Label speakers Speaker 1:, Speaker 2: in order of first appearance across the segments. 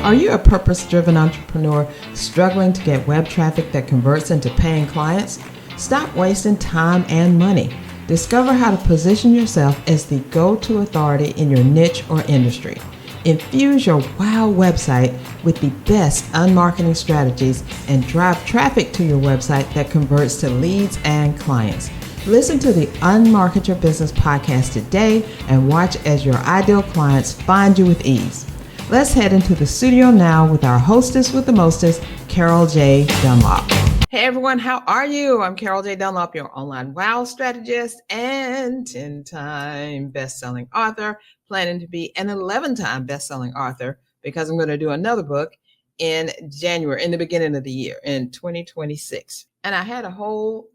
Speaker 1: Are you a purpose-driven entrepreneur struggling to get web traffic that converts into paying clients? Stop wasting time and money. Discover how to position yourself as the go-to authority in your niche or industry. Infuse your wow website with the best unmarketing strategies and drive traffic to your website that converts to leads and clients. Listen to the Unmarket Your Business podcast today and watch as your ideal clients find you with ease. Let's head into the studio now with our hostess with the mostest, Carol J. Dunlop. Hey everyone, how are you? I'm Carol J. Dunlop, your online wow strategist and 10-time best-selling author, planning to be an 11-time best-selling author because I'm going to do another book in January, in the beginning of the year, in 2026. And I had a whole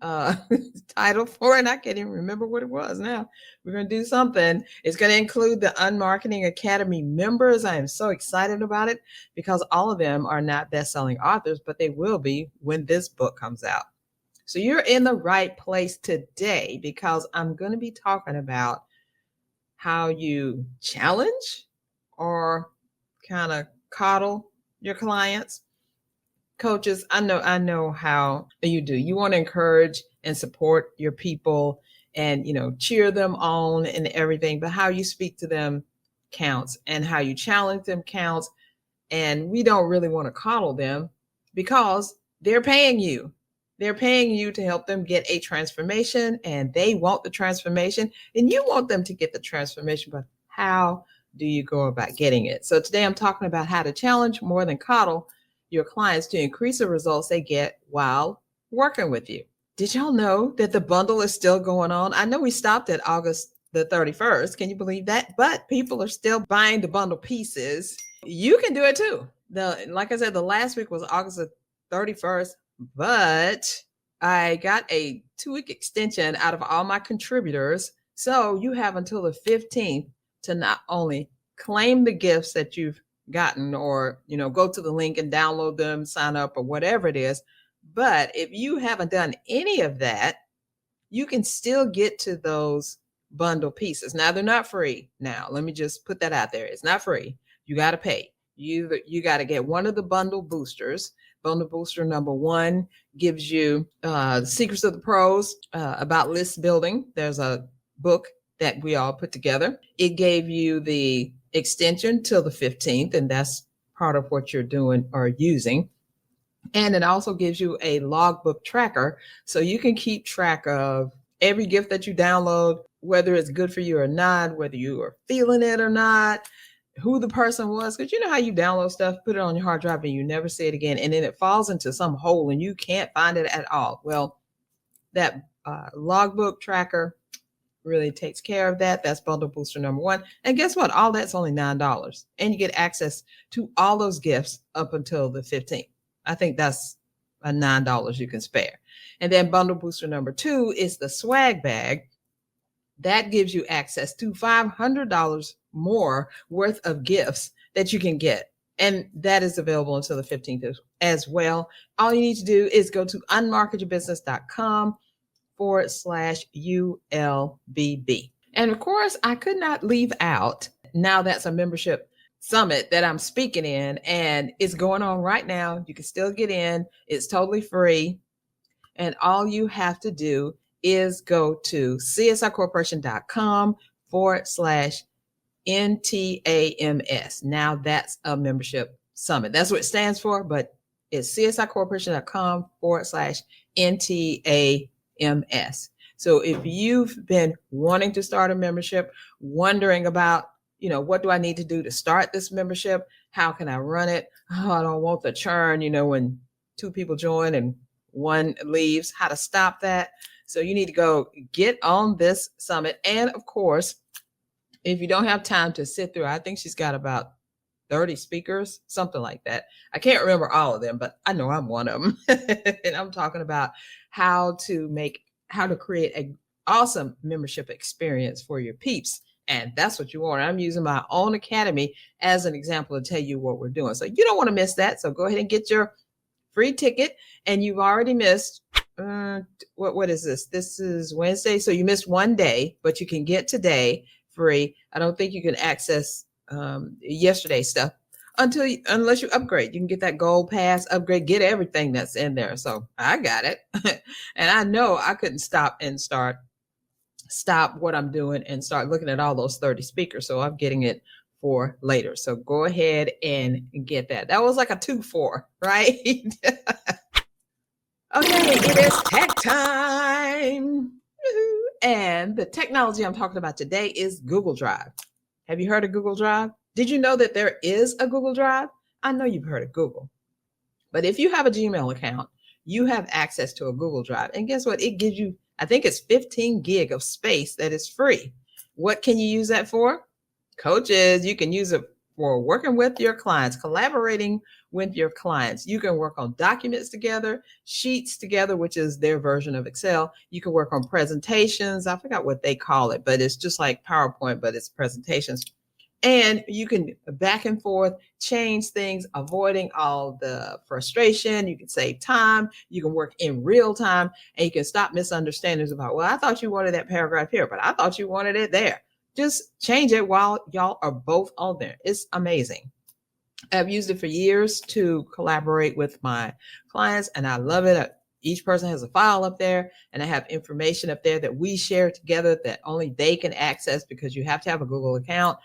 Speaker 1: title for it, and I can't even remember what it was now. We're going to do something. It's going to include the Unmarketing Academy members. I am so excited about it because all of them are not best-selling authors, but they will be when this book comes out. So you're in the right place today because I'm going to be talking about how you challenge or kind of coddle your clients. Coaches, I know how you do. You want to encourage and support your people and, cheer them on and everything, but how you speak to them counts and how you challenge them counts. And we don't really want to coddle them because they're paying you. They're paying you to help them get a transformation, and they want the transformation and you want them to get the transformation, but how do you go about getting it? So today I'm talking about how to challenge more than coddle your clients to increase the results they get while working with you. Did y'all know that the bundle is still going on? I know we stopped at August the 31st. Can you believe that? But people are still buying the bundle pieces. You can do it too. Like I said, the last week was August the 31st, but I got a 2-week extension out of all my contributors. So you have until the 15th to not only claim the gifts that you've gotten or, go to the link and download them, sign up or whatever it is. But if you haven't done any of that, you can still get to those bundle pieces. Now, they're not free. Now, let me just put that out there. It's not free. You got to pay. You got to get one of the bundle boosters. Bundle booster number 1 gives you Secrets of the Pros about list building. There's a book that we all put together. It gave you the extension till the 15th, and that's part of what you're doing or using. And it also gives you a logbook tracker, so you can keep track of every gift that you download, whether it's good for you or not, whether you are feeling it or not, who the person was. Because you know how you download stuff, put it on your hard drive, and you never see it again, and then it falls into some hole and you can't find it at all. Well, that logbook tracker really takes care of that. That's bundle booster number 1. And guess what? All that's only $9. And you get access to all those gifts up until the 15th. I think that's a $9 you can spare. And then bundle booster number 2 is the swag bag. That gives you access to $500 more worth of gifts that you can get. And that is available until the 15th as well. All you need to do is go to unmarketyourbusiness.com/ULBB. And of course, I could not leave out, now that's a membership summit that I'm speaking in, and it's going on right now. You can still get in. It's totally free. And all you have to do is go to CSIcorporation.com/NTAMS. Now that's a membership summit. That's what it stands for, but it's CSIcorporation.com/NTAMS. So if you've been wanting to start a membership, wondering about, what do I need to do to start this membership? How can I run it? Oh, I don't want the churn, when 2 people join and 1 leaves, how to stop that. So you need to go get on this summit. And of course, if you don't have time to sit through, I think she's got about 30 speakers, something like that. I can't remember all of them, but I know I'm one of them. And I'm talking about how to create an awesome membership experience for your peeps. And that's what you want. I'm using my own academy as an example to tell you what we're doing. So you don't want to miss that. So go ahead and get your free ticket. And you've already missed, what is this? This is Wednesday. So you missed 1 day, but you can get today free. I don't think you can access yesterday's stuff, unless you upgrade. You can get that gold pass, upgrade, get everything that's in there. So I got it. And I know I couldn't stop what I'm doing and start looking at all those 30 speakers. So I'm getting it for later. So go ahead and get that. That was like a 2-4, right? Okay, it is tech time. And the technology I'm talking about today is Google Drive. Have you heard of Google Drive? Did you know that there is a Google Drive? I know you've heard of Google, but if you have a Gmail account, you have access to a Google Drive. And guess what? It gives you, I think it's 15 gig of space that is free. What can you use that for? Coaches, you can use it for working with your clients, collaborating with your clients. You can work on documents together, sheets together, which is their version of Excel. You can work on presentations. I forgot what they call it, but it's just like PowerPoint, but it's presentations. And you can back and forth, change things, avoiding all the frustration. You can save time. You can work in real time, and you can stop misunderstandings about, well, I thought you wanted that paragraph here, but I thought you wanted it there. Just change it while y'all are both on there. It's amazing. I've used it for years to collaborate with my clients, and I love it. Each person has a file up there, and I have information up there that we share together that only they can access, because you have to have a Google account,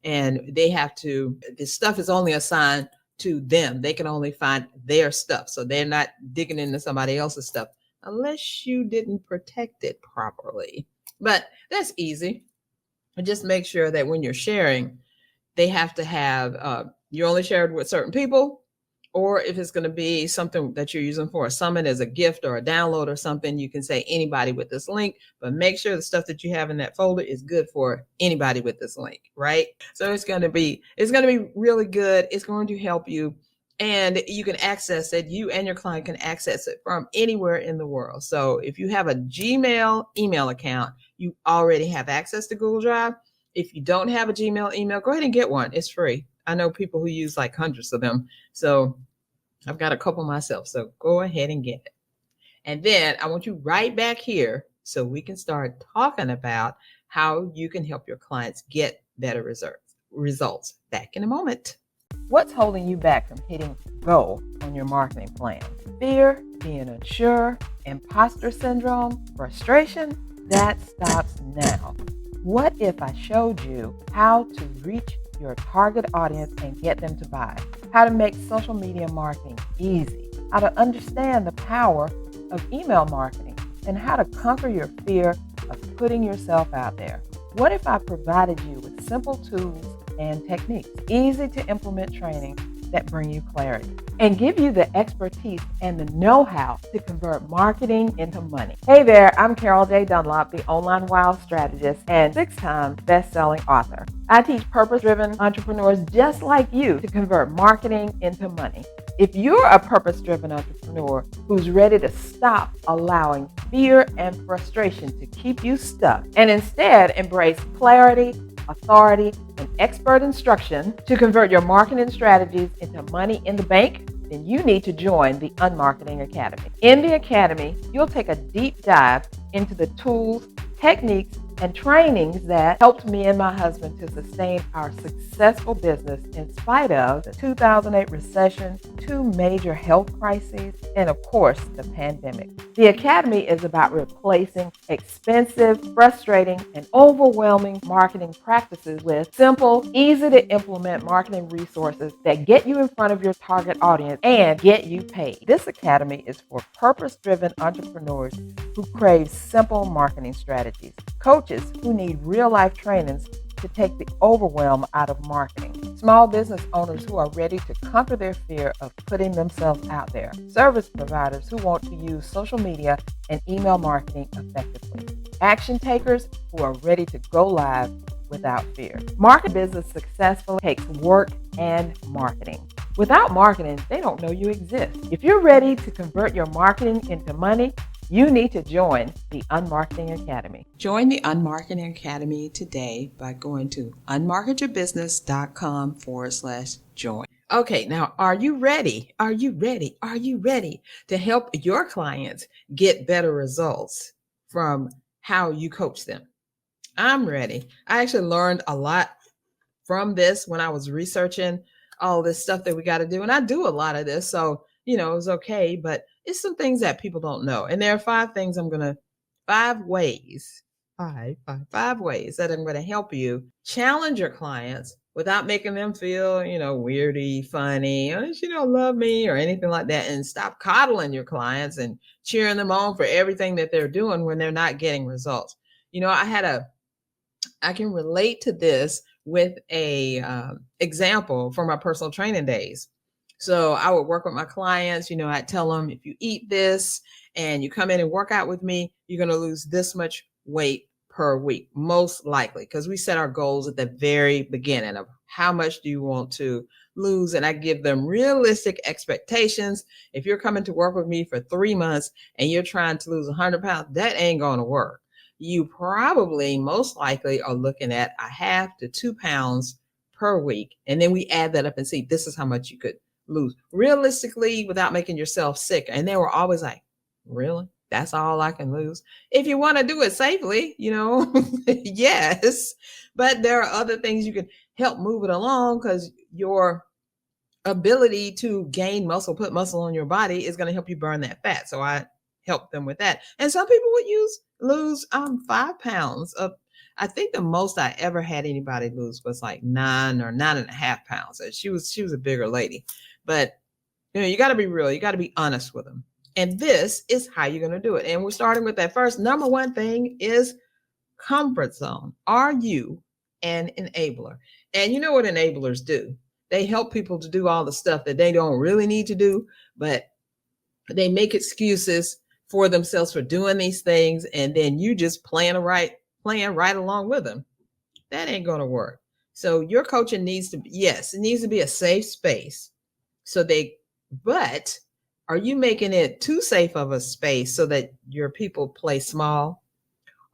Speaker 1: and this stuff is only assigned to them. They can only find their stuff. So they're not digging into somebody else's stuff unless you didn't protect it properly. But that's easy. Just make sure that when you're sharing, they have to have, you're only shared with certain people, or if it's going to be something that you're using for a summit as a gift or a download or something, you can say anybody with this link, but make sure the stuff that you have in that folder is good for anybody with this link, right? So it's going to be really good. It's going to help you, and you can access it. You and your client can access it from anywhere in the world. So if you have a Gmail email account, you already have access to Google Drive. If you don't have a Gmail email, go ahead and get one. It's free. I know people who use like hundreds of them. So I've got a couple myself. So go ahead and get it. And then I want you right back here so we can start talking about how you can help your clients get better results. Back in a moment. What's holding you back from hitting go on your marketing plan? Fear, being unsure, imposter syndrome, frustration? That stops now. What if I showed you how to reach your target audience and get them to buy? How to make social media marketing easy? How to understand the power of email marketing? And how to conquer your fear of putting yourself out there? What if I provided you with simple tools and techniques, easy to implement training that bring you clarity, and give you the expertise and the know-how to convert marketing into money? Hey there, I'm Carol J. Dunlop, the online wild strategist and 6-time best-selling author. I teach purpose-driven entrepreneurs just like you to convert marketing into money. If you're a purpose-driven entrepreneur who's ready to stop allowing fear and frustration to keep you stuck and instead embrace clarity, authority, and expert instruction to convert your marketing strategies into money in the bank, then you need to join the Unmarketing Academy. In the Academy, you'll take a deep dive into the tools, techniques, and trainings that helped me and my husband to sustain our successful business in spite of the 2008 recession, 2 major health crises, and of course, the pandemic. The Academy is about replacing expensive, frustrating, and overwhelming marketing practices with simple, easy to implement marketing resources that get you in front of your target audience and get you paid. This Academy is for purpose-driven entrepreneurs who crave simple marketing strategies, coaches who need real-life trainings to take the overwhelm out of marketing, small business owners who are ready to conquer their fear of putting themselves out there, service providers who want to use social media and email marketing effectively, action takers who are ready to go live without fear. Market business successfully takes work and marketing. Without marketing, they don't know you exist. If you're ready to convert your marketing into money, you need to join the Unmarketing Academy. Join the Unmarketing Academy today by going to unmarketyourbusiness.com/join. Okay, now are you ready? Are you ready? Are you ready to help your clients get better results from how you coach them? I'm ready. I actually learned a lot from this when I was researching all this stuff that we got to do. And I do a lot of this. So, it's okay. But it's some things that people don't know. And there are 5 things five ways, five ways that I'm going to help you challenge your clients without making them feel, weirdy, funny, or she don't love me or anything like that. And stop coddling your clients and cheering them on for everything that they're doing when they're not getting results. I can relate to this with a example from my personal training days. So I would work with my clients, I'd tell them, if you eat this and you come in and work out with me, you're going to lose this much weight per week, most likely, because we set our goals at the very beginning of how much do you want to lose. And I give them realistic expectations. If you're coming to work with me for 3 months and you're trying to lose 100 pounds, that ain't going to work. You probably most likely are looking at a half to 2 pounds per week. And then we add that up and see, this is how much you could lose realistically without making yourself sick. And they were always like, really? That's all I can lose? If you want to do it safely, yes. But there are other things you can help move it along, because your ability to gain muscle, put muscle on your body, is going to help you burn that fat. So I help them with that. And some people would lose 5 pounds of, I think the most I ever had anybody lose was like 9 or 9.5 pounds. So she was a bigger lady. But you got to be real. You got to be honest with them. And this is how you're going to do it. And we're starting with that first. Number one thing is comfort zone. Are you an enabler? And you know what enablers do? They help people to do all the stuff that they don't really need to do, but they make excuses for themselves for doing these things. And then you just playing right along with them. That ain't going to work. So your coaching needs to be a safe space. But are you making it too safe of a space so that your people play small?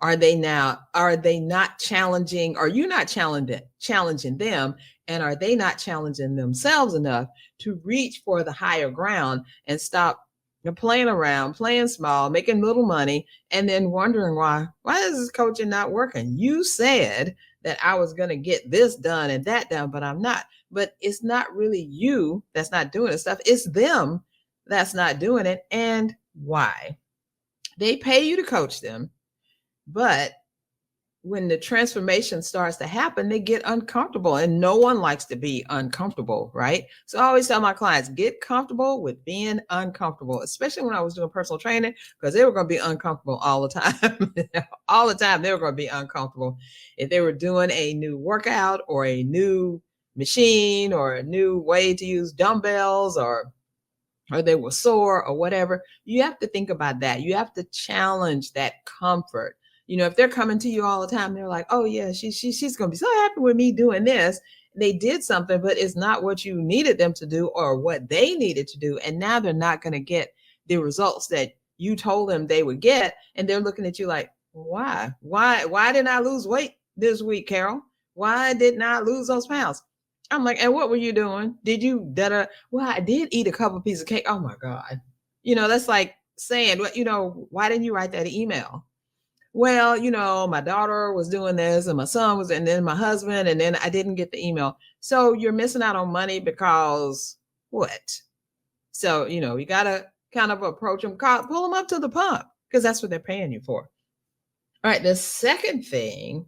Speaker 1: Are they not challenging? Are you not challenging them? And are they not challenging themselves enough to reach for the higher ground and stop playing around, playing small, making little money, and then wondering why is this coaching not working? You said that I was going to get this done and that done, but I'm not. But it's not really you that's not doing this stuff. It's them that's not doing it. And why? They pay you to coach them, but when the transformation starts to happen, they get uncomfortable, and no one likes to be uncomfortable, right? So I always tell my clients, get comfortable with being uncomfortable, especially when I was doing personal training, because they were going to be uncomfortable all the time. All the time, they were going to be uncomfortable. If they were doing a new workout or a new machine or a new way to use dumbbells, or they were sore or whatever, you have to think about that. You have to challenge that comfort. If they're coming to you all the time, they're like, oh yeah, she's going to be so happy with me doing this. They did something, but it's not what you needed them to do or what they needed to do. And now they're not going to get the results that you told them they would get. And they're looking at you like, why didn't I lose weight this week, Carol? Why didn't I lose those pounds? I'm like, and what were you doing? Well, I did eat a couple pieces of cake. Oh my God. That's like saying, why didn't you write that email? Well, my daughter was doing this and my son was, and then my husband, and then I didn't get the email. So you're missing out on money because what? So, you got to kind of approach them, pull them up to the pump, because that's what they're paying you for. All right. The second thing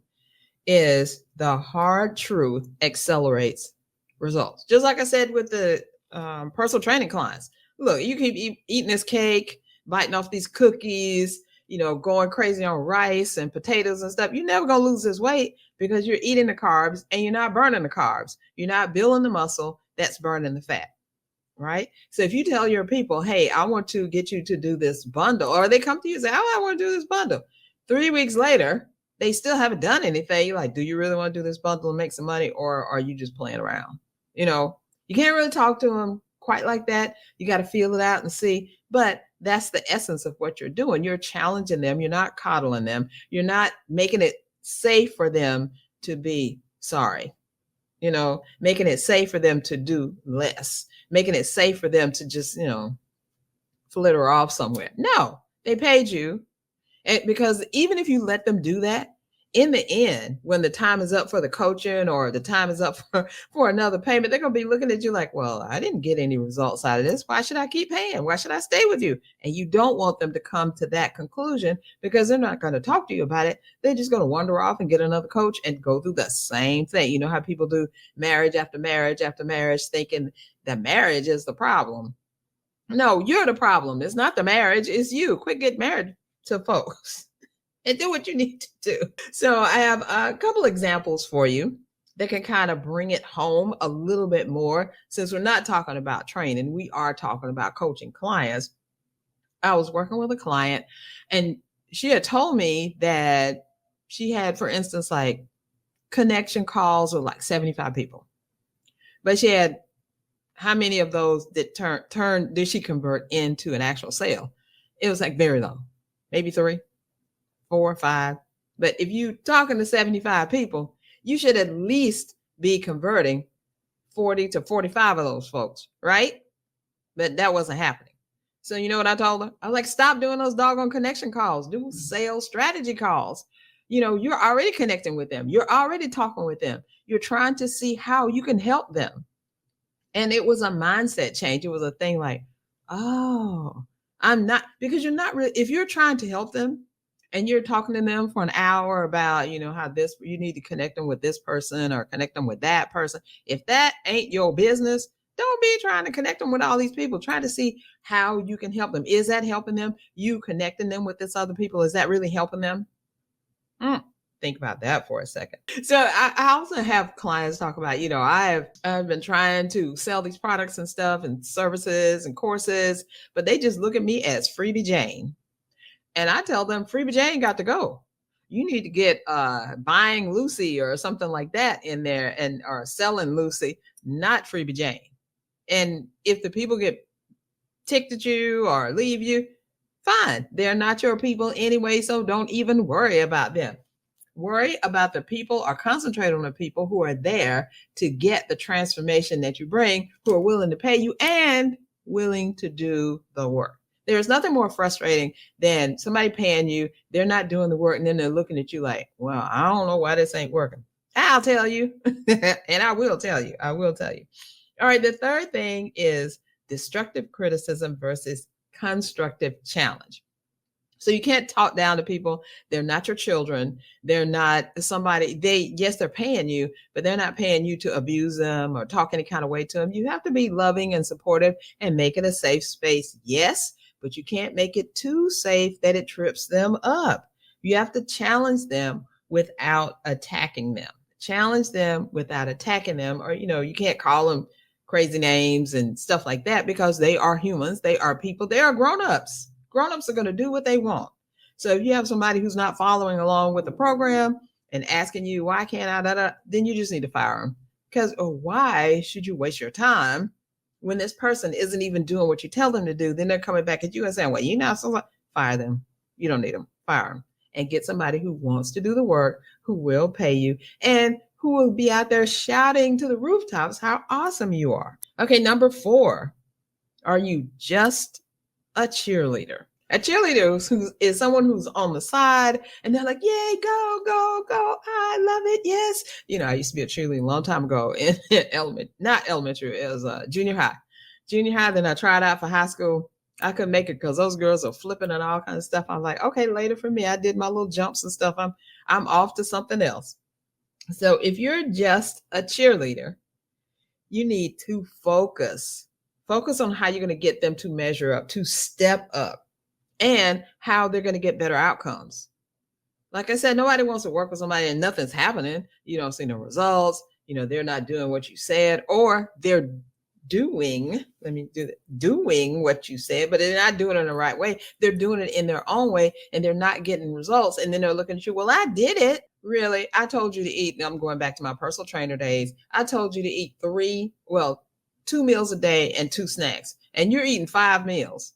Speaker 1: is the hard truth accelerates results. Just like I said with the personal training clients. Look, you keep eating this cake, biting off these cookies, going crazy on rice and potatoes and stuff. You're never going to lose this weight because you're eating the carbs and you're not burning the carbs. You're not building the muscle that's burning the fat, right? So if you tell your people, hey, I want to get you to do this bundle, or they come to you and say, oh, I want to do this bundle. 3 weeks later, they still haven't done anything. You're like, do you really want to do this bundle and make some money, or are you just playing around? You can't really talk to them quite like that. You got to feel it out and see. But that's the essence of what you're doing. You're challenging them. You're not coddling them. You're not making it safe for them to be sorry. Making it safe for them to do less, making it safe for them to just, flitter off somewhere. No, they paid you. And because even if you let them do that, in the end, when the time is up for the coaching or the time is up for another payment, they're going to be looking at you like, well, I didn't get any results out of this. Why should I keep paying? Why should I stay with you? And you don't want them to come to that conclusion because they're not going to talk to you about it. They're just going to wander off and get another coach and go through the same thing. You know how people do marriage after marriage after marriage, thinking that marriage is the problem. No, you're the problem. It's not the marriage. It's you. Quit getting married to folks and do what you need to do. So I have a couple examples for you that can kind of bring it home a little bit more. Since we're not talking about training, we are talking about coaching clients. I was working with a client and she had told me that she had, for instance, like connection calls with like 75 people. But she had, how many of those did did she convert into an actual sale? It was like very low, maybe 3, 4, 5. But if you're talking to 75 people, you should at least be converting 40 to 45 of those folks, right? But that wasn't happening. So you know what I told her? I was like, stop doing those doggone connection calls. Do sales strategy calls. You know, you're already connecting with them. You're already talking with them. You're trying to see how you can help them. And it was a mindset change. It was a thing like, oh, I'm not, because you're not really, if you're trying to help them and you're talking to them for an hour about, you know, how this, you need to connect them with this person or connect them with that person. If that ain't your business, don't be trying to connect them with all these people. Try to see how you can help them. Is that helping them? You connecting them with this other people, is that really helping them? Think about that for a second. So I also have clients talk about, you know, I've been trying to sell these products and stuff and services and courses, but they just look at me as Freebie Jane. And I tell them Freebie Jane got to go. You need to get buying Lucy or something like that in there, and or selling Lucy, not Freebie Jane. And if the people get ticked at you or leave you, fine. They're not your people anyway, so don't even worry about them. Worry about the people or concentrate on the people who are there to get the transformation that you bring, who are willing to pay you and willing to do the work. There's nothing more frustrating than somebody paying you, they're not doing the work, and then they're looking at you like, well, I don't know why this ain't working. I'll tell you, and I will tell you. I will tell you. All right, the third thing is destructive criticism versus constructive challenge. So you can't talk down to people. They're not your children. They're not somebody, yes, they're paying you, but they're not paying you to abuse them or talk any kind of way to them. You have to be loving and supportive and make it a safe space. Yes, but you can't make it too safe that it trips them up. You have to challenge them without attacking them. Challenge them without attacking them, or, you know, you can't call them crazy names and stuff like that because they are humans. They are people. They are grown-ups. Grown-ups are going to do what they want. So if you have somebody who's not following along with the program and asking you, why can't I, then you just need to fire them. Because why should you waste your time when this person isn't even doing what you tell them to do? Then they're coming back at you and saying, well, you know, so fire them. You don't need them. Fire them. And get somebody who wants to do the work, who will pay you, and who will be out there shouting to the rooftops how awesome you are. Okay, number 4, are you just a cheerleader? A cheerleader is someone who's on the side and they're like, yay, go, go, go. I love it. Yes. You know, I used to be a cheerleader a long time ago in not elementary, it was junior high. Junior high, then I tried out for high school. I couldn't make it because those girls are flipping and all kinds of stuff. I'm like, okay, later for me. I did my little jumps and stuff. I'm off to something else. So if you're just a cheerleader, you need to focus on how you're going to get them to measure up, to step up, and how they're going to get better outcomes. Like I said, nobody wants to work with somebody and nothing's happening. You don't see no results. You know, they're not doing what you said, or they're doing what you said, but they're not doing it in the right way. They're doing it in their own way and they're not getting results. And then they're looking at you, well, I did it. Really? I told you to eat. I'm going back to my personal trainer days. I told you to eat 2 meals a day and 2 snacks, and you're eating 5 meals.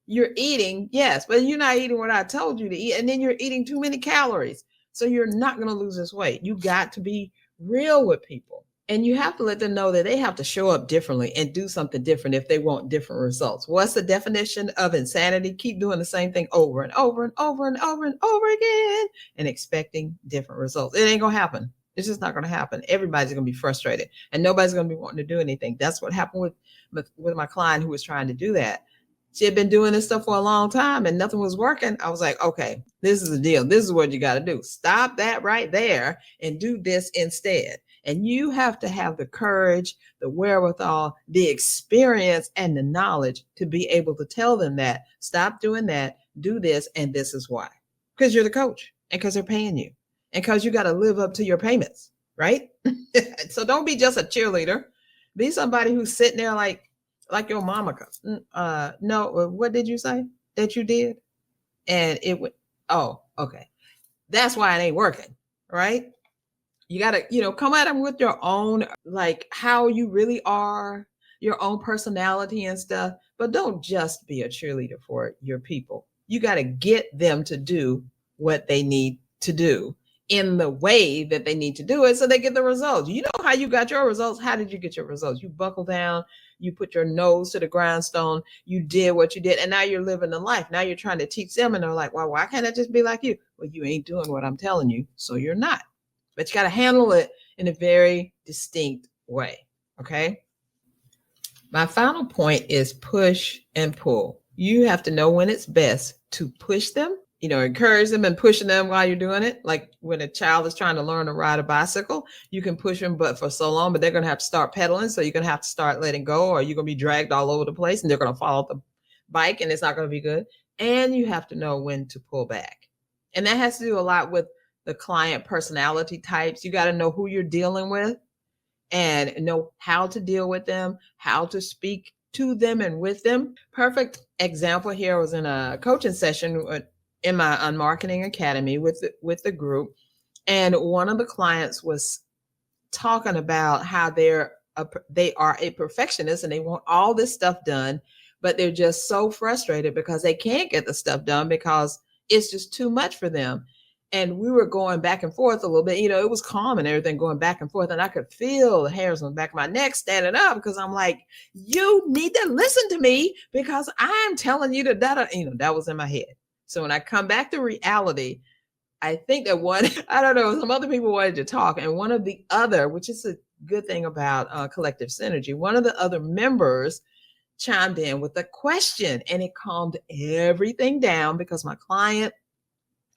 Speaker 1: You're eating, yes, but you're not eating what I told you to eat. And then you're eating too many calories. So you're not going to lose this weight. You got to be real with people. And you have to let them know that they have to show up differently and do something different if they want different results. What's the definition of insanity? Keep doing the same thing over and over and over and over and over again and expecting different results. It ain't going to happen. It's just not going to happen. Everybody's going to be frustrated and nobody's going to be wanting to do anything. That's what happened with my client who was trying to do that. She had been doing this stuff for a long time and nothing was working. I was like, okay, this is the deal. This is what you got to do. Stop that right there and do this instead. And you have to have the courage, the wherewithal, the experience, and the knowledge to be able to tell them that stop doing that, do this, and this is why. Because you're the coach and because they're paying you and because you got to live up to your payments, right? So don't be just a cheerleader. Be somebody who's sitting there like your mama. No, what did you say that you did? And it would, oh, okay. That's why it ain't working, right? You got to, come at them with your own, like how you really are, your own personality and stuff. But don't just be a cheerleader for your people. You got to get them to do what they need to do in the way that they need to do it so they get the results. You know how you got your results. How did you get your results? You buckle down. You put your nose to the grindstone. You did what you did. And now you're living the life. Now you're trying to teach them. And they're like, well, why can't I just be like you? Well, you ain't doing what I'm telling you. So you're not. But you got to handle it in a very distinct way. Okay. My final point is push and pull. You have to know when it's best to push them, encourage them and pushing them while you're doing it. Like when a child is trying to learn to ride a bicycle, you can push them, but for so long, but they're going to have to start pedaling. So you're going to have to start letting go or you're going to be dragged all over the place and they're going to fall off the bike and it's not going to be good. And you have to know when to pull back. And that has to do a lot with the client personality types. You got to know who you're dealing with and know how to deal with them, how to speak to them and with them. Perfect example here was in a coaching session in my Unmarketing Academy with the group. And one of the clients was talking about how they are a perfectionist and they want all this stuff done, but they're just so frustrated because they can't get the stuff done because it's just too much for them. And we were going back and forth a little bit, it was calm and everything going back and forth. And I could feel the hairs on the back of my neck standing up because I'm like, you need to listen to me because I'm telling you that was in my head. So when I come back to reality, I think that I don't know, some other people wanted to talk. And one of the other, which is a good thing about collective synergy, one of the other members chimed in with a question and it calmed everything down because my client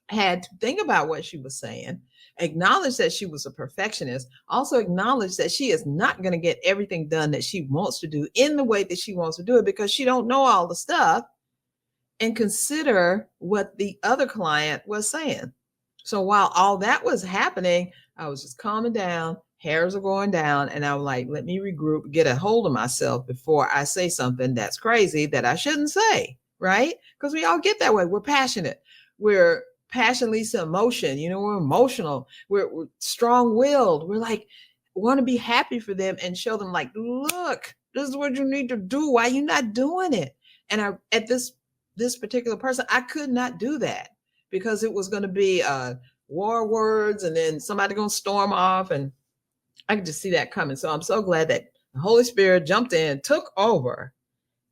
Speaker 1: had to think about what she was saying, acknowledge that she was a perfectionist, also acknowledge that she is not going to get everything done that she wants to do in the way that she wants to do it because she don't know all the stuff, and consider what the other client was saying. So while all that was happening, I was just calming down, hairs are going down, and I'm like, let me regroup, get a hold of myself before I say something that's crazy that I shouldn't say, right? Because we all get that way. We're passionate. We're passion leads to emotion. We're emotional. We're strong-willed. We're like, want to be happy for them and show them like, look, this is what you need to do. Why are you not doing it? And at this particular person, I could not do that because it was going to be war words and then somebody going to storm off. And I could just see that coming. So I'm so glad that the Holy Spirit jumped in, took over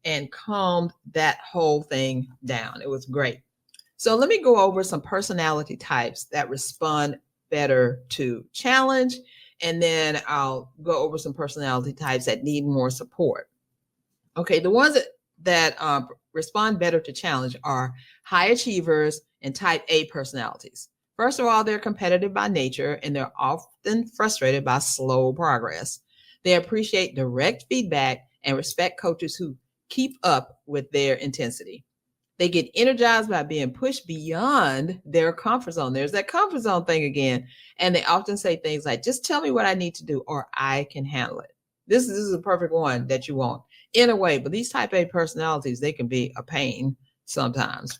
Speaker 1: and calmed that whole thing down. It was great. So let me go over some personality types that respond better to challenge. And then I'll go over some personality types that need more support. Okay, the ones that respond better to challenge are high achievers and type A personalities. First of all, they're competitive by nature and they're often frustrated by slow progress. They appreciate direct feedback and respect coaches who keep up with their intensity. They get energized by being pushed beyond their comfort zone. There's that comfort zone thing again. And they often say things like, just tell me what I need to do or I can handle it. This is a perfect one that you want in a way. But these type A personalities, they can be a pain sometimes.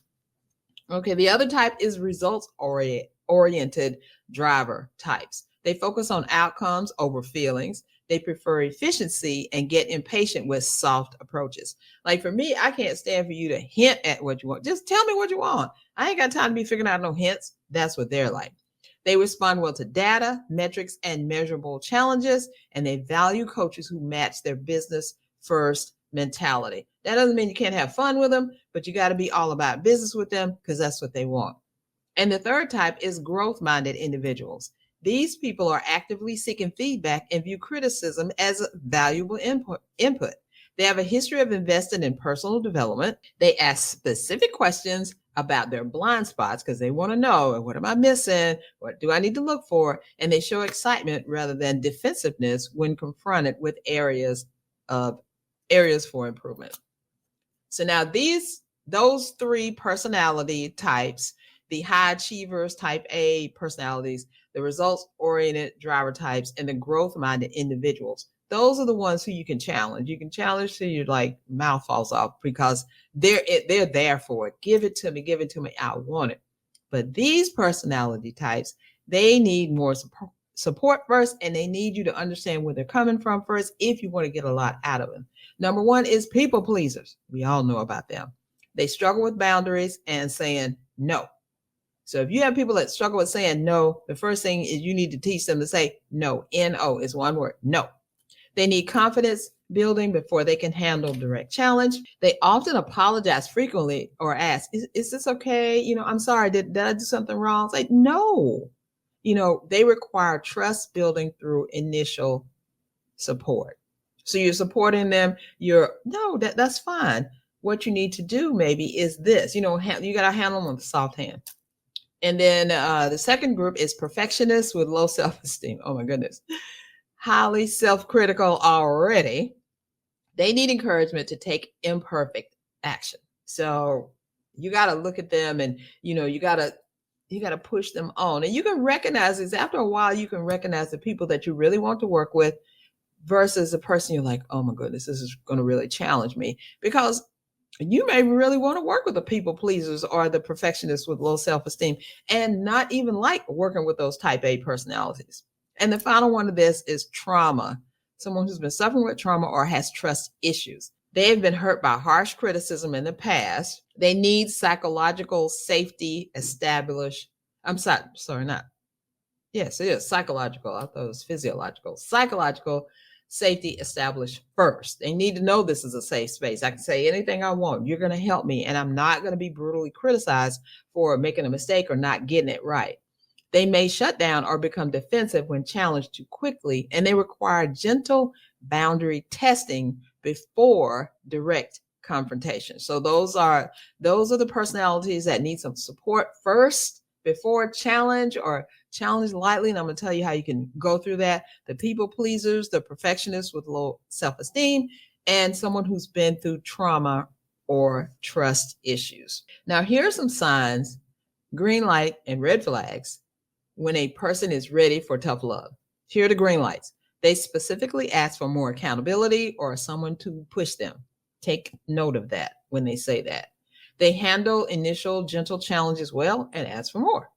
Speaker 1: Okay, the other type is results-oriented driver types. They focus on outcomes over feelings. They prefer efficiency and get impatient with soft approaches. Like for me, I can't stand for you to hint at what you want. Just tell me what you want. I ain't got time to be figuring out no hints. That's what they're like. They respond well to data, metrics, and measurable challenges, and they value coaches who match their business first mentality. That doesn't mean you can't have fun with them, but you got to be all about business with them because that's what they want. And the third type is growth-minded individuals. These people are actively seeking feedback and view criticism as valuable input. They have a history of investing in personal development. They ask specific questions about their blind spots because they want to know, what am I missing? What do I need to look for? And they show excitement rather than defensiveness when confronted with areas for improvement. So now those three personality types, the high achievers, type A personalities, the results-oriented driver types, and the growth-minded individuals. Those are the ones who you can challenge. You can challenge till your mouth falls off because they're there for it. Give it to me. I want it. But these personality types, they need more support first, and they need you to understand where they're coming from first if you want to get a lot out of them. Number one is people pleasers. We all know about them. They struggle with boundaries and saying no. So if you have people that struggle with saying no, the first thing is you need to teach them to say no. N-O is one word, no. They need confidence building before they can handle direct challenge. They often apologize frequently or ask, is this okay? I'm sorry, did I do something wrong? It's like, no. They require trust building through initial support. So you're supporting them. That's fine. What you need to do maybe is this, you got to handle them with a soft hand. And then the second group is perfectionists with low self-esteem. Oh my goodness. Highly self-critical already. They need encouragement to take imperfect action. So you got to look at them and, you got to push them on. And you can recognize this after a while. You can recognize the people that you really want to work with versus a person you're like, oh my goodness, this is going to really challenge me, because you may really want to work with the people pleasers or the perfectionists with low self-esteem and not even like working with those type A personalities. And the final one of this is trauma. Someone who's been suffering with trauma or has trust issues. They have been hurt by harsh criticism in the past. They need psychological safety established. Yes, it is psychological. I thought it was physiological. Psychological safety established first. They need to know this is a safe space. I can say anything I want. You're going to help me, and I'm not going to be brutally criticized for making a mistake or not getting it right. They may shut down or become defensive when challenged too quickly, and they require gentle boundary testing before direct confrontation. So those are the personalities that need some support first before challenge or challenge lightly. And I'm going to tell you how you can go through that. The people pleasers, the perfectionists with low self-esteem, and someone who's been through trauma or trust issues. Now, here are some signs, green light and red flags, when a person is ready for tough love. Here are the green lights. They specifically ask for more accountability or someone to push them. Take note of that when they say that. They handle initial gentle challenges well and ask for more.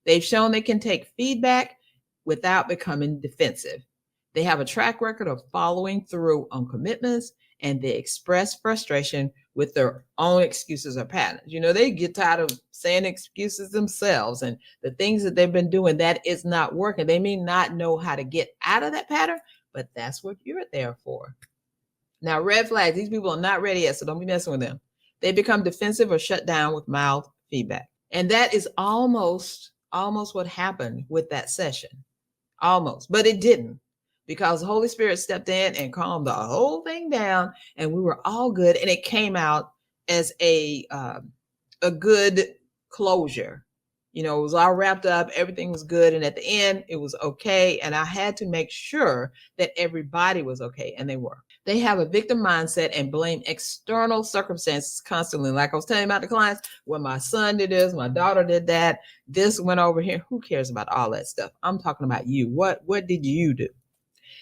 Speaker 1: They've shown they can take feedback without becoming defensive. They have a track record of following through on commitments, and they express frustration with their own excuses or patterns. They get tired of saying excuses themselves, and the things that they've been doing that is not working. They may not know how to get out of that pattern, but that's what you're there for. Now, red flags, these people are not ready yet, so don't be messing with them. They become defensive or shut down with mild feedback. And that is almost what happened with that session. Almost, but it didn't, because the Holy Spirit stepped in and calmed the whole thing down, and we were all good, and it came out as a good closure. It was all wrapped up, everything was good, and at the end, it was okay, and I had to make sure that everybody was okay, and they were. They have a victim mindset and blame external circumstances constantly. Like I was telling you about the clients, well, my son did this, my daughter did that, this went over here. Who cares about all that stuff? I'm talking about you. What did you do?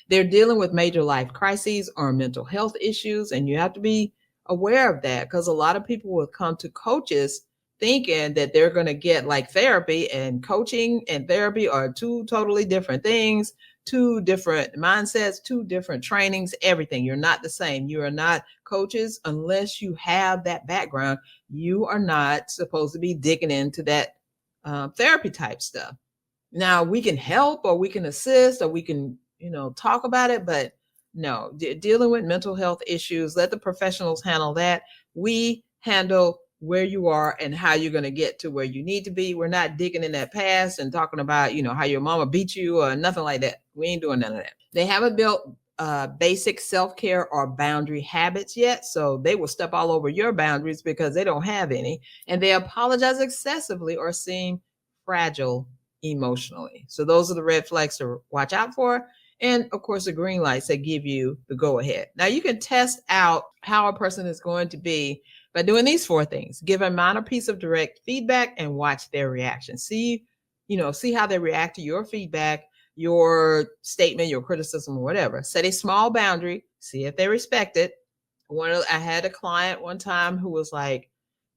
Speaker 1: They're dealing with major life crises or mental health issues, and you have to be aware of that, because a lot of people will come to coaches thinking that they're going to get like therapy, and coaching and therapy are two totally different things, two different mindsets, two different trainings, everything. You're not the same. You are not coaches unless you have that background. You are not supposed to be digging into that therapy type stuff. Now we can help or we can assist or we can, talk about it, but no, dealing with mental health issues, let the professionals handle that. We handle where you are and how you're going to get to where you need to be. We're not digging in that past and talking about, how your mama beat you or nothing like that. We ain't doing none of that. They haven't built basic self-care or boundary habits yet. So they will step all over your boundaries because they don't have any. And they apologize excessively or seem fragile emotionally. So those are the red flags to watch out for. And of course, the green lights that give you the go ahead. Now you can test out how a person is going to be by doing these 4 things. Give a minor piece of direct feedback and watch their reaction. See how they react to your feedback, your statement, your criticism, or whatever. Set a small boundary, see if they respect it. I had a client one time who was like,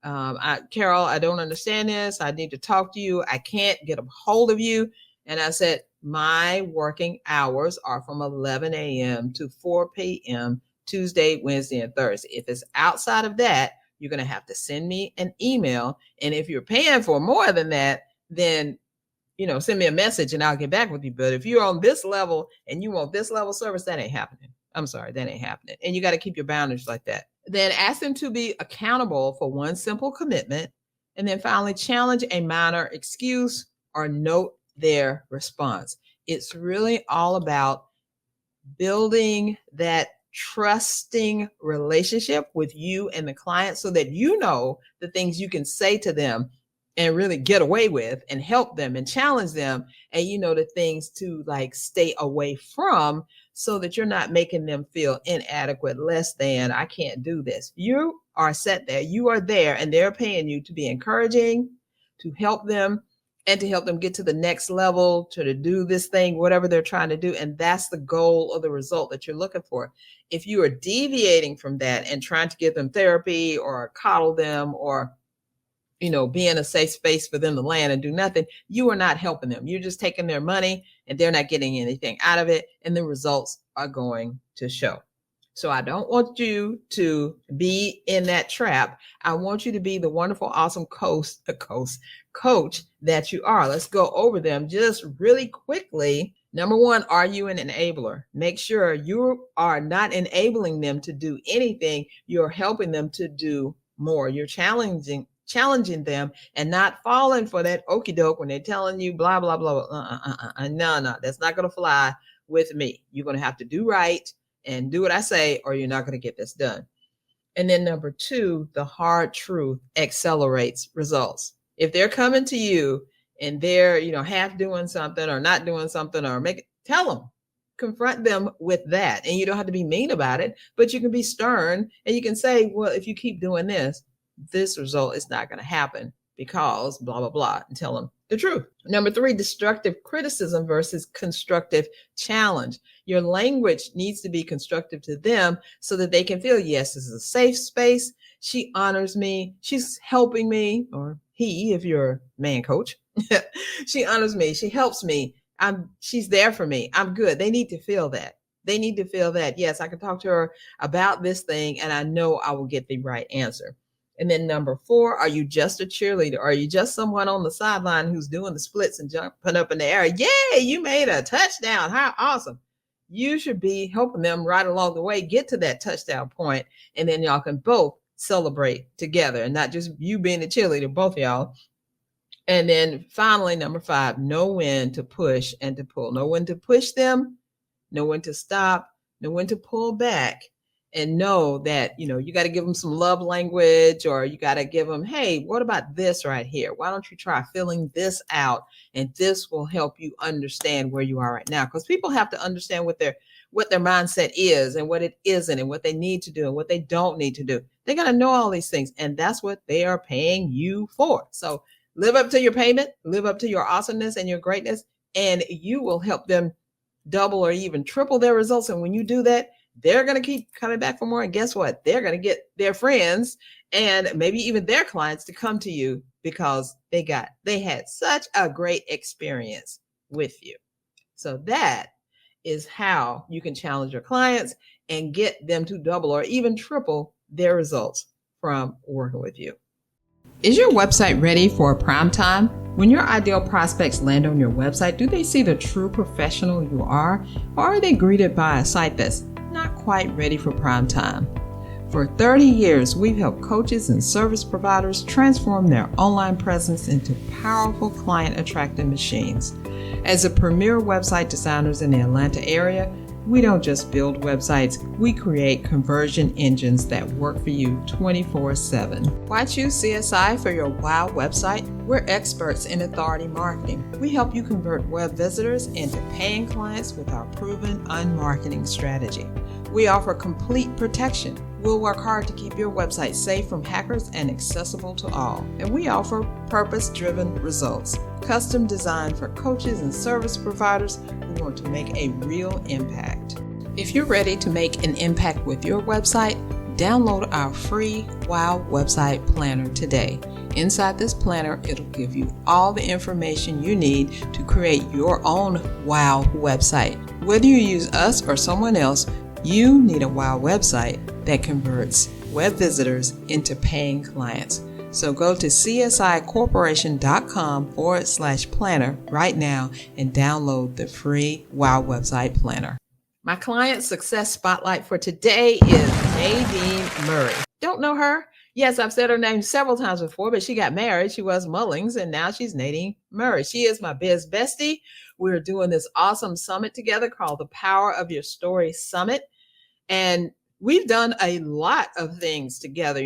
Speaker 1: Carol, I don't understand this. I need to talk to you. I can't get a hold of you. And I said, my working hours are from 11 a.m. to 4 p.m. Tuesday, Wednesday, and Thursday. If it's outside of that, you're going to have to send me an email. And if you're paying for more than that, then send me a message and I'll get back with you. But if you're on this level and you want this level of service, that ain't happening. I'm sorry, that ain't happening. And you got to keep your boundaries like that. Then ask them to be accountable for one simple commitment. And then finally, challenge a minor excuse or note their response. It's really all about building that trusting relationship with you and the client so that you know the things you can say to them and really get away with and help them and challenge them. And the things to like stay away from so that you're not making them feel inadequate, less than, I can't do this. You are set there. You are there and they're paying you to be encouraging, to help them and to help them get to the next level, to do this thing, whatever they're trying to do. And that's the goal or the result that you're looking for. If you are deviating from that and trying to give them therapy or coddle them or be in a safe space for them to land and do nothing, you are not helping them. You're just taking their money and they're not getting anything out of it. And the results are going to show. So I don't want you to be in that trap. I want you to be the wonderful, awesome coach that you are. Let's go over them just really quickly. Number 1, are you an enabler? Make sure you are not enabling them to do anything. You're helping them to do more. You're challenging them and not falling for that okie doke when they're telling you blah, blah, blah. No, that's not going to fly with me. You're going to have to do right and do what I say, or you're not going to get this done. And then number 2, the hard truth accelerates results. If they're coming to you and they're, half doing something or not doing something or tell them, confront them with that. And you don't have to be mean about it, but you can be stern and you can say, well, if you keep doing this result is not going to happen because blah, blah, blah, and tell them the truth. Number 3, destructive criticism versus constructive challenge. Your language needs to be constructive to them so that they can feel, yes, this is a safe space. She honors me. She's helping me, or he, if you're a man coach. She honors me. She helps me. She's there for me. I'm good. They need to feel that. They need to feel that, yes, I can talk to her about this thing and I know I will get the right answer. And then number 4, are you just a cheerleader? Are you just someone on the sideline who's doing the splits and jumping up in the air? Yay, you made a touchdown. How awesome. You should be helping them right along the way, get to that touchdown point, and then y'all can both celebrate together and not just you being the cheerleader, both of y'all. And then finally, number 5, know when to push and to pull. Know when to push them, know when to stop, know when to pull back. And know that, you got to give them some love language, or you got to give them, hey, what about this right here? Why don't you try filling this out? And this will help you understand where you are right now. Because people have to understand what their mindset is and what it isn't and what they need to do and what they don't need to do. They got to know all these things. And that's what they are paying you for. So live up to your payment, live up to your awesomeness and your greatness, and you will help them double or even triple their results. And when you do that, they're going to keep coming back for more. And guess what? They're going to get their friends and maybe even their clients to come to you because they had such a great experience with you. So that is how you can challenge your clients and get them to double or even triple their results from working with you. Is your website ready for prime time? When your ideal prospects land on your website, do they see the true professional you are, or are they greeted by a site that's not quite ready for prime time? For 30 years, we've helped coaches and service providers transform their online presence into powerful client-attracting machines. As a premier website designers in the Atlanta area, we don't just build websites, we create conversion engines that work for you 24/7. Why choose CSI for your wow website? We're experts in authority marketing. We help you convert web visitors into paying clients with our proven unmarketing strategy. We offer complete protection. We'll work hard to keep your website safe from hackers and accessible to all. And we offer purpose-driven results, custom designed for coaches and service providers who want to make a real impact. If you're ready to make an impact with your website, download our free Wow Website Planner today. Inside this planner, it'll give you all the information you need to create your own Wow website. Whether you use us or someone else, you need a wow website that converts web visitors into paying clients. So go to csicorporation.com/planner right now and download the free Wow Website Planner. My client success spotlight for today is Nadine Murray. Don't know her? Yes, I've said her name several times before, but she got married. She was Mullings, and now she's Nadine Murray. She is my biz bestie. We're doing this awesome summit together called the Power of Your Story Summit. And we've done a lot of things together.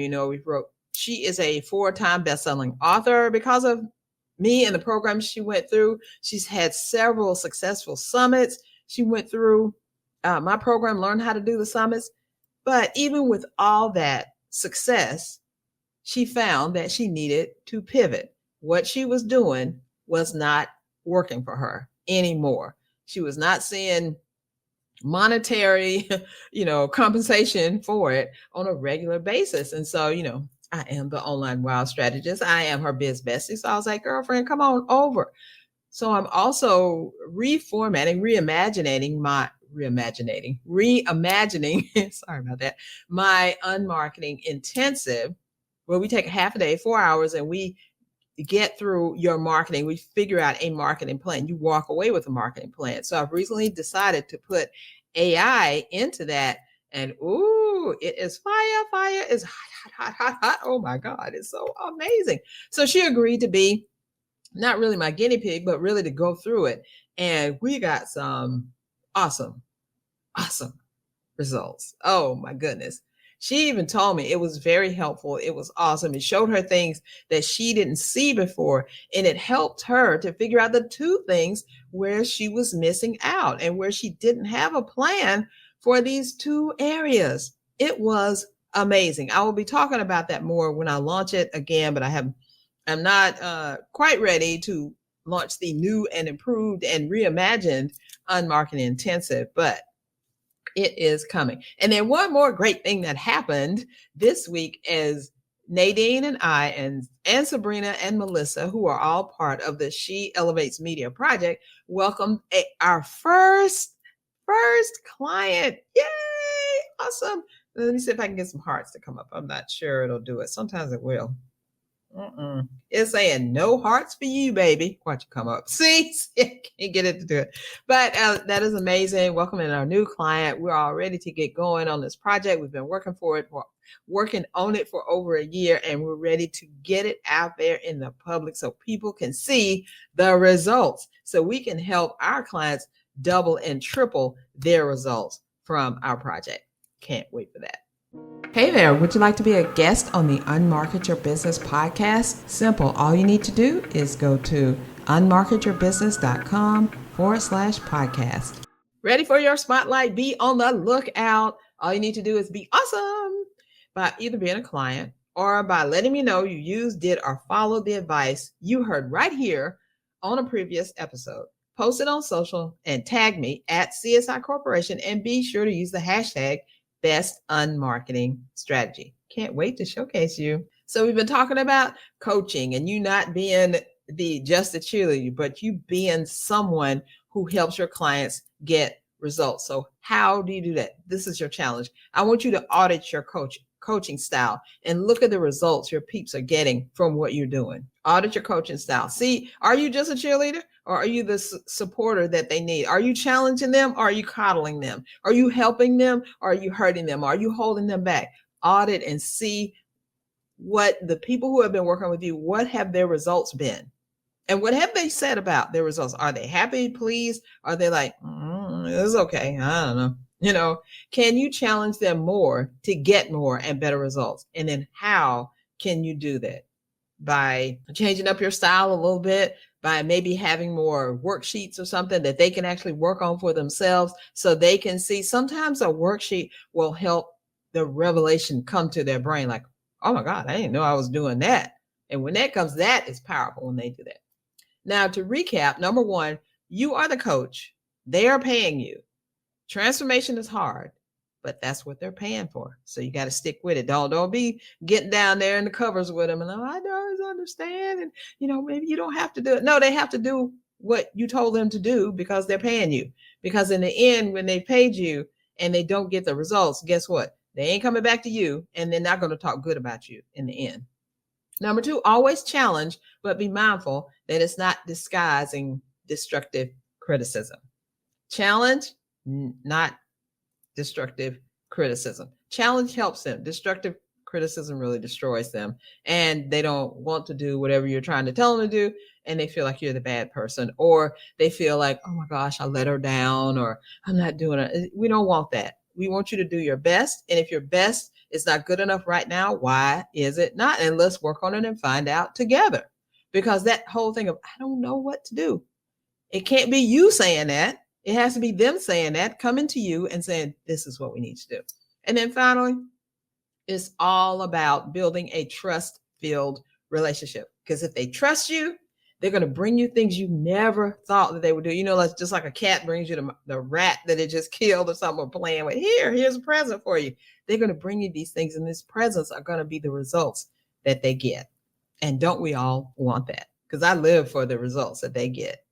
Speaker 1: She is a 4-time best-selling author because of me and the programs she went through. She's had several successful summits. She went through my program, learned how to do the summits. But even with all that success, she found that she needed to pivot. What she was doing was not working for her anymore. She was not seeing monetary, compensation for it on a regular basis. And so, I am the online wow strategist. I am her biz bestie. So I was like, girlfriend, come on over. So I'm also reimagining, sorry about that, my unmarketing intensive, where we take a half a day, 4 hours, and we get through your marketing. We figure out a marketing plan. You walk away with a marketing plan. So I've recently decided to put AI into that, and it is fire. It's hot. Oh my God, it's so amazing. So she agreed to be not really my guinea pig, but really to go through it. And we got some awesome results. Oh my goodness. She even told me it was very helpful. It was awesome. It showed her things that she didn't see before. And it helped her to figure out the 2 things where she was missing out and where she didn't have a plan for these 2 areas. It was amazing. I will be talking about that more when I launch it again, but I'm not quite ready to launch the new and improved and reimagined Unmarketing Intensive, but it is coming. And then one more great thing that happened this week is Nadine and I and Sabrina and Melissa, who are all part of the She Elevates Media Project, welcomed our first client. Yay! Awesome. Let me see if I can get some hearts to come up. I'm not sure it'll do it. Sometimes it will. It's saying no hearts for you, baby. Why don't you come up? See, can't get it to do it. But that is amazing. Welcoming our new client. We're all ready to get going on this project. We've been working on it for over a year, and we're ready to get it out there in the public so people can see the results, so we can help our clients double and triple their results from our project. Can't wait for that. Hey there, would you like to be a guest on the Unmarket Your Business podcast? Simple. All you need to do is go to unmarketyourbusiness.com/podcast. Ready for your spotlight? Be on the lookout. All you need to do is be awesome by either being a client or by letting me know you used, did, or followed the advice you heard right here on a previous episode. Post it on social and tag me at CSI Corporation, and be sure to use the hashtag Best Unmarketing Strategy. Can't wait to showcase you. So we've been talking about coaching and you not being just a cheerleader, but you being someone who helps your clients get results. So how do you do that? This is your challenge. I want you to audit your coaching style and look at the results your peeps are getting from what you're doing. Audit your coaching style. See, are you just a cheerleader or are you the supporter that they need? Are you challenging them or are you coddling them? Are you helping them or are you hurting them? Are you holding them back? Audit and see what the people who have been working with you, what have their results been? And what have they said about their results? Are they happy, pleased? Are they like, it's okay, I don't know. Can you challenge them more to get more and better results? And then how can you do that? By changing up your style a little bit, by maybe having more worksheets or something that they can actually work on for themselves so they can see. Sometimes a worksheet will help the revelation come to their brain like, oh my God, I didn't know I was doing that. And when that comes, that is powerful when they do that. Now, to recap, number one, you are the coach. They are paying you. Transformation is hard, but that's what they're paying for. So you got to stick with it. Don't be getting down there in the covers with them and I don't understand. And, maybe you don't have to do it. No, they have to do what you told them to do because they're paying you. Because in the end, when they paid you and they don't get the results, guess what? They ain't coming back to you and they're not going to talk good about you in the end. Number two, always challenge, but be mindful that it's not disguising destructive criticism. Challenge, not destructive criticism. Challenge helps them. Destructive criticism really destroys them. And they don't want to do whatever you're trying to tell them to do. And they feel like you're the bad person. Or they feel like, oh my gosh, I let her down. Or I'm not doing it. We don't want that. We want you to do your best. And if your best is not good enough right now, why is it not? And let's work on it and find out together. Because that whole thing of, I don't know what to do. It can't be you saying that. It has to be them saying that, coming to you and saying, this is what we need to do. And then finally, it's all about building a trust-filled relationship. Because if they trust you, they're going to bring you things you never thought that they would do. Like just like a cat brings you the rat that it just killed or something or playing with. Here's a present for you. They're going to bring you these things, and these presents are going to be the results that they get. And don't we all want that? Because I live for the results that they get.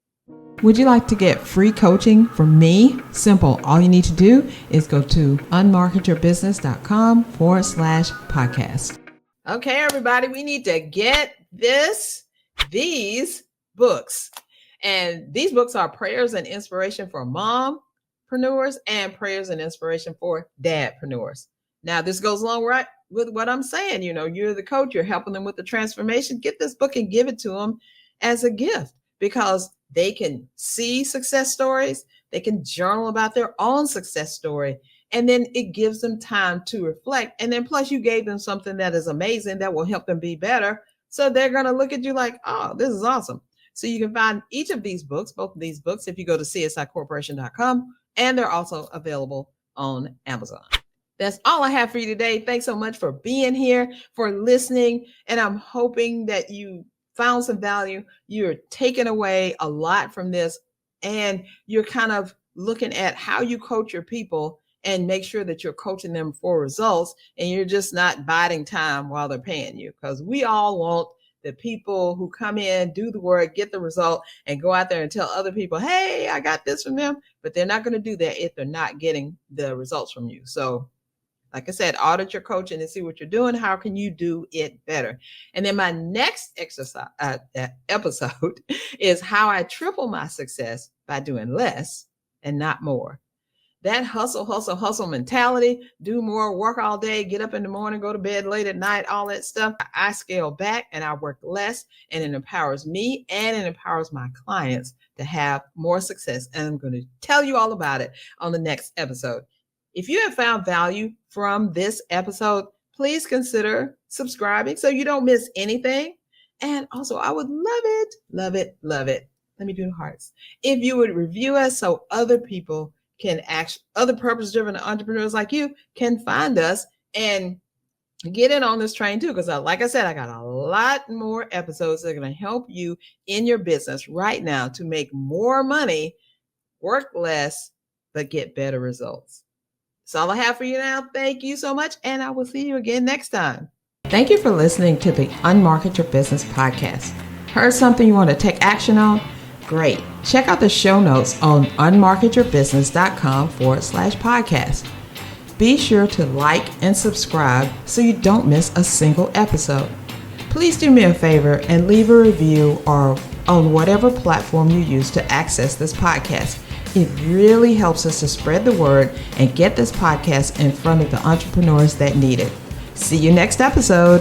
Speaker 1: Would you like to get free coaching from me? Simple. All you need to do is go to unmarketyourbusiness.com/podcast. Okay, everybody, we need to get these books. And these books are prayers and inspiration for mompreneurs and prayers and inspiration for dadpreneurs. Now, this goes along right with what I'm saying. You're the coach, you're helping them with the transformation. Get this book and give it to them as a gift because they can see success stories. They can journal about their own success story. And then it gives them time to reflect. And then plus you gave them something that is amazing that will help them be better. So they're going to look at you like, oh, this is awesome. So you can find each of these books, both of these books, if you go to csicorporation.com, and they're also available on Amazon. That's all I have for you today. Thanks so much for being here, for listening. And I'm hoping that you found some value. You're taking away a lot from this, and you're kind of looking at how you coach your people and make sure that you're coaching them for results and you're just not biding time while they're paying you. Because we all want the people who come in, do the work, get the result, and go out there and tell other people, hey, I got this from them. But they're not going to do that if they're not getting the results from you. So like I said, audit your coaching and see what you're doing. How can you do it better? And then my next episode is how I triple my success by doing less and not more. That hustle mentality, do more, work all day, get up in the morning, go to bed late at night, all that stuff. I scale back and I work less, and it empowers me and it empowers my clients to have more success. And I'm going to tell you all about it on the next episode. If you have found value from this episode, please consider subscribing so you don't miss anything. And also, I would love it. Let me do the hearts. If you would review us so other people can other purpose-driven entrepreneurs like you can find us and get in on this train too. Because like I said, I got a lot more episodes that are going to help you in your business right now to make more money, work less, but get better results. That's all I have for you now. Thank you so much. And I will see you again next time. Thank you for listening to the Unmarket Your Business podcast. Heard something you want to take action on? Great. Check out the show notes on unmarketyourbusiness.com/podcast. Be sure to like and subscribe so you don't miss a single episode. Please do me a favor and leave a review or on whatever platform you use to access this podcast. It really helps us to spread the word and get this podcast in front of the entrepreneurs that need it. See you next episode.